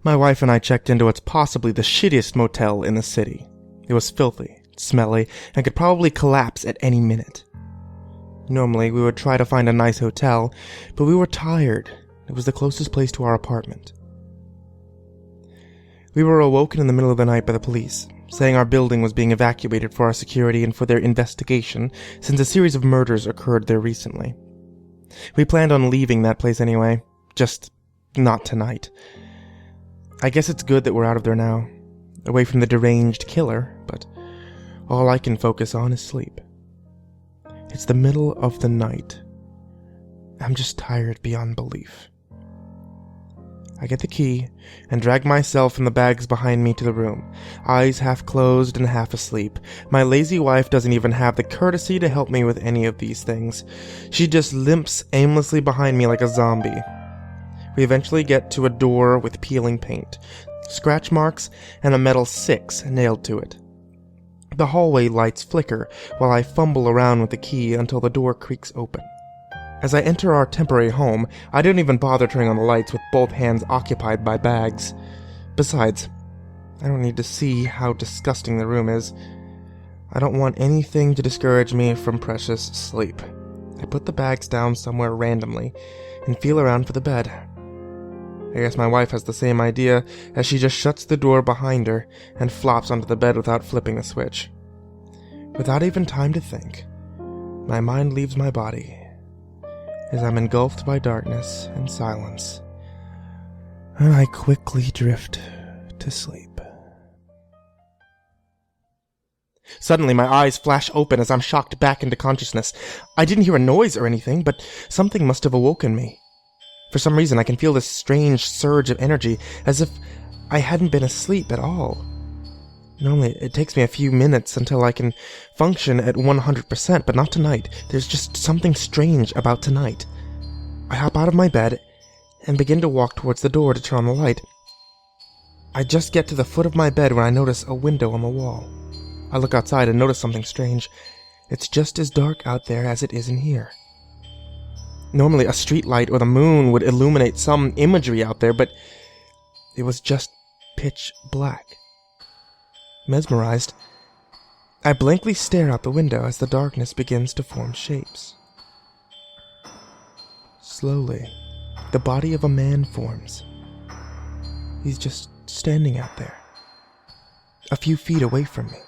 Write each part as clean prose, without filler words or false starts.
My wife and I checked into what's possibly the shittiest motel in the city. It was filthy, smelly, and could probably collapse at any minute. Normally, we would try to find a nice hotel, but we were tired. It was the closest place to our apartment. We were awoken in the middle of the night by the police, saying our building was being evacuated for our security and for their investigation, since a series of murders occurred there recently. We planned on leaving that place anyway, just not tonight. I guess it's good that we're out of there now, away from the deranged killer, but all I can focus on is sleep. It's the middle of the night. I'm just tired beyond belief. I get the key and drag myself and the bags behind me to the room, eyes half closed and half asleep. My lazy wife doesn't even have the courtesy to help me with any of these things. She just limps aimlessly behind me like a zombie. We eventually get to a door with peeling paint, scratch marks, and a metal 6 nailed to it. The hallway lights flicker while I fumble around with the key until the door creaks open. As I enter our temporary home, I don't even bother turning on the lights with both hands occupied by bags. Besides, I don't need to see how disgusting the room is. I don't want anything to discourage me from precious sleep. I put the bags down somewhere randomly and feel around for the bed. I guess my wife has the same idea, as she just shuts the door behind her and flops onto the bed without flipping the switch. Without even time to think, my mind leaves my body as I'm engulfed by darkness and silence, and I quickly drift to sleep. Suddenly, my eyes flash open as I'm shocked back into consciousness. I didn't hear a noise or anything, but something must have awoken me. For some reason, I can feel this strange surge of energy, as if I hadn't been asleep at all. Normally, it takes me a few minutes until I can function at 100%, but not tonight. There's just something strange about tonight. I hop out of my bed and begin to walk towards the door to turn on the light. I just get to the foot of my bed when I notice a window on the wall. I look outside and notice something strange. It's just as dark out there as it is in here. Normally, a street light or the moon would illuminate some imagery out there, but it was just pitch black. Mesmerized, I blankly stare out the window as the darkness begins to form shapes. Slowly, the body of a man forms. He's just standing out there, a few feet away from me.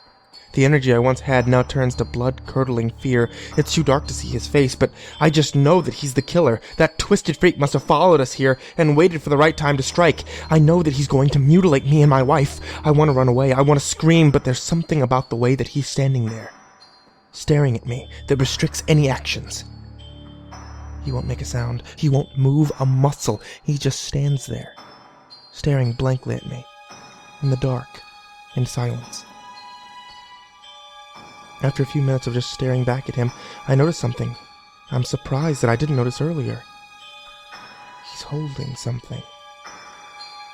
The energy I once had now turns to blood-curdling fear. It's too dark to see his face, but I just know that he's the killer. That twisted freak must have followed us here and waited for the right time to strike. I know that he's going to mutilate me and my wife. I want to run away. I want to scream, but there's something about the way that he's standing there, staring at me, that restricts any actions. He won't make a sound. He won't move a muscle. He just stands there, staring blankly at me, in the dark, in silence. After a few minutes of just staring back at him, I notice something. I'm surprised that I didn't notice earlier. He's holding something.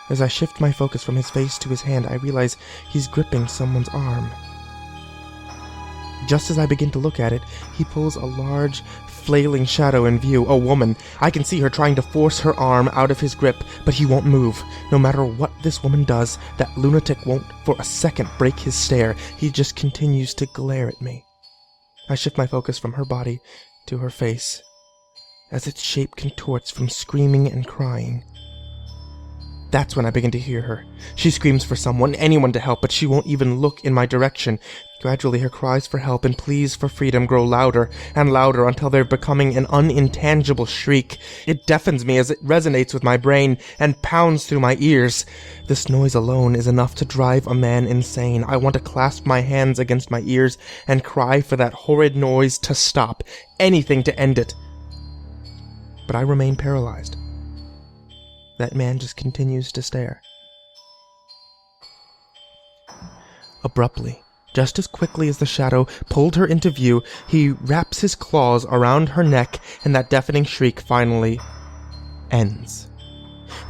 As I shift my focus from his face to his hand, I realize he's gripping someone's arm. Just as I begin to look at it, he pulls a large, flailing shadow in view, a woman. I can see her trying to force her arm out of his grip, but he won't move. No matter what this woman does, that lunatic won't for a second break his stare. He just continues to glare at me. I shift my focus from her body to her face, as its shape contorts from screaming and crying. That's when I begin to hear her. She screams for someone, anyone to help, but she won't even look in my direction. Gradually, her cries for help and pleas for freedom grow louder and louder until they're becoming an unintangible shriek. It deafens me as it resonates with my brain and pounds through my ears. This noise alone is enough to drive a man insane. I want to clasp my hands against my ears and cry for that horrid noise to stop. Anything to end it. But I remain paralyzed. That man just continues to stare. Abruptly, just as quickly as the shadow pulled her into view, he wraps his claws around her neck, and that deafening shriek finally ends.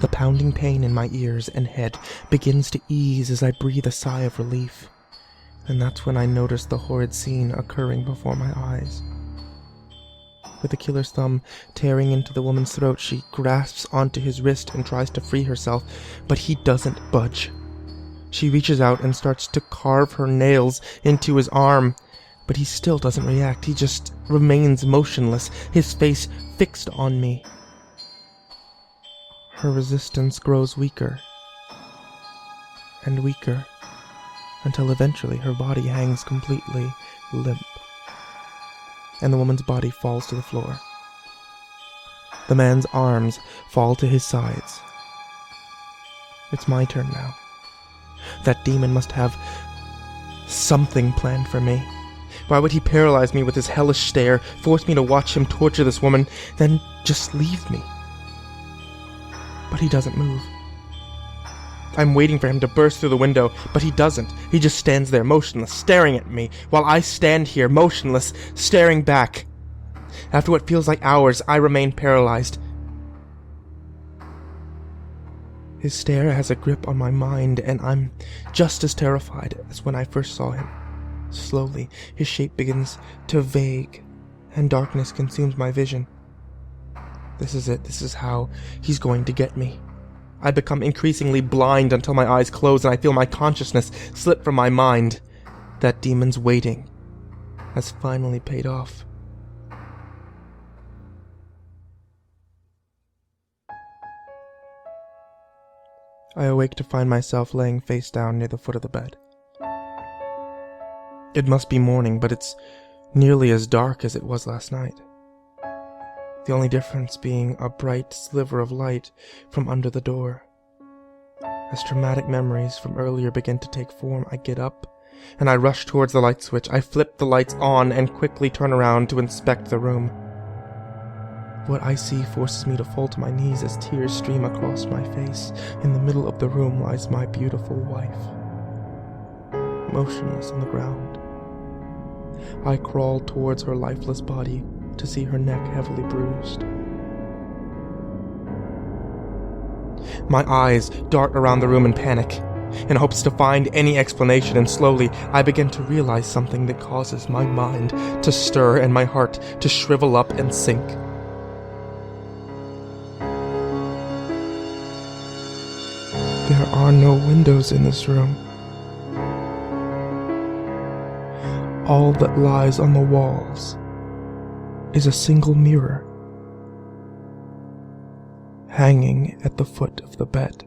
The pounding pain in my ears and head begins to ease as I breathe a sigh of relief, and that's when I notice the horrid scene occurring before my eyes. With the killer's thumb tearing into the woman's throat, she grasps onto his wrist and tries to free herself, but he doesn't budge. She reaches out and starts to carve her nails into his arm, but he still doesn't react. He just remains motionless, his face fixed on me. Her resistance grows weaker and weaker, until eventually her body hangs completely limp, and the woman's body falls to the floor. The man's arms fall to his sides. It's my turn now. That demon must have something planned for me. Why would he paralyze me with his hellish stare, force me to watch him torture this woman, then just leave me? But he doesn't move. I'm waiting for him to burst through the window, but he doesn't. He just stands there, motionless, staring at me, while I stand here, motionless, staring back. After what feels like hours, I remain paralyzed. His stare has a grip on my mind, and I'm just as terrified as when I first saw him. Slowly, his shape begins to vague, and darkness consumes my vision. This is it. This is how he's going to get me. I become increasingly blind until my eyes close and I feel my consciousness slip from my mind. That demon's waiting has finally paid off. I awake to find myself laying face down near the foot of the bed. It must be morning, but it's nearly as dark as it was last night. The only difference being a bright sliver of light from under the door. As traumatic memories from earlier begin to take form, I get up and I rush towards the light switch. I flip the lights on and quickly turn around to inspect the room. What I see forces me to fall to my knees as tears stream across my face. In the middle of the room lies my beautiful wife, motionless on the ground. I crawl towards her lifeless body to see her neck heavily bruised. My eyes dart around the room in panic, in hopes to find any explanation, and slowly I begin to realize something that causes my mind to stir and my heart to shrivel up and sink. There are no windows in this room. All that lies on the walls is a single mirror hanging at the foot of the bed.